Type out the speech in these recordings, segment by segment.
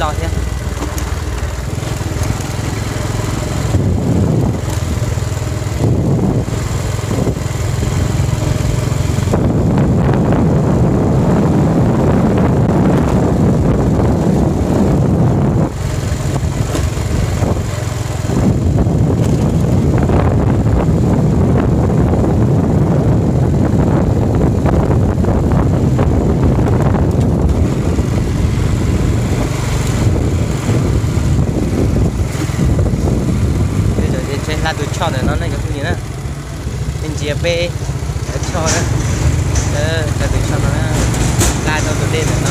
lo thế là tôi cho nó này giống như thế bên chia bê cho đó là tôi cho nó la cho tôi lên nó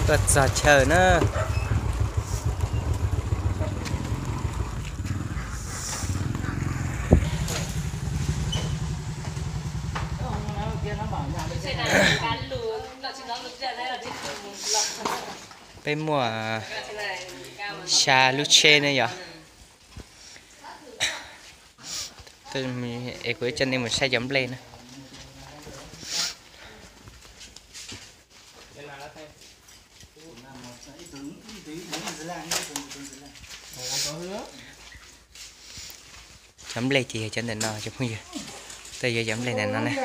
rất giờ chờ nữa bên mùa xà luche này nhở tôi ấy cuối chân em một xe giống lên chấm lên thì chân đền nọ chứ không gì tôi giờ chấm lên đền nó này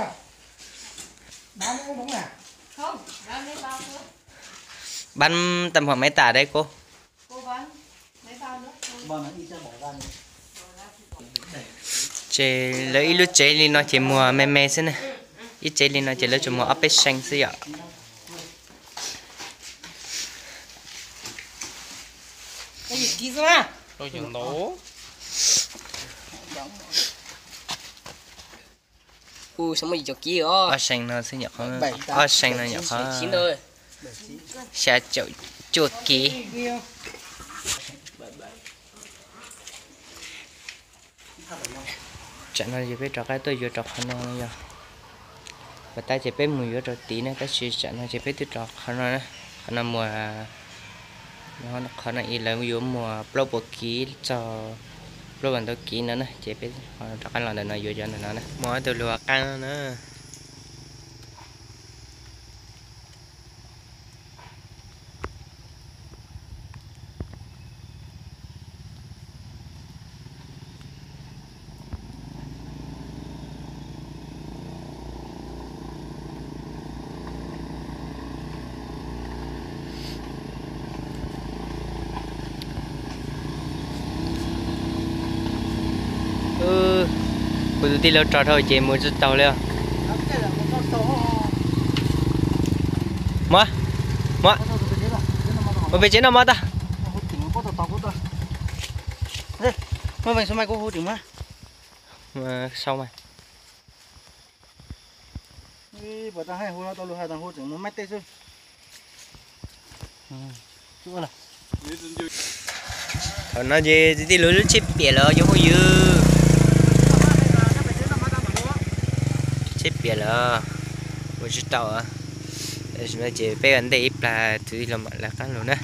bán tầm khoảng mấy tả đây cô? Chế lấy lúc chế lên nó chỉ mua mè mè xí này, ít chế lên nó chỉ lấy cho mua ớt xanh xí ạ. Cái gì kia ra? Tôi chừng nấu. Sao mà chọc kia ó? Ớt xanh nó xí nhở hơn, ớt xanh nó nhở hơn. Chín rồi. Sẽ chậu chuột kỹ. Chẳng nói gì biết trò cái tôi vừa trò khăn non giờ. Và ta chỉ biết mùi vừa trò tí nữa, ta chỉ chẳng nói chỉ biết tôi trò khăn non nữa. Khăn non mùa nó khăn non ý là vừa mùa pro bộ kỹ cho pro bản tôi kỹ nữa nè, chỉ biết trò cái lần này vừa cho nó nè. Mỗi từ lùa ăn nữa. Tôi đi lâu trò thôi chị muốn tàu lên mà về chế nào mà ta mà vậy sao mày có hô tiếng mà sau mày bảo ta hay hô nó tao luôn hai thằng hô tiếng nó mét tê chứ chú là thôi nó gì đi lưỡi chip bể lỡ vô hôi dư chip bể lỡ một chút tàu à bây giờ chỉ bé gần đây là thứ làm là cái luôn nè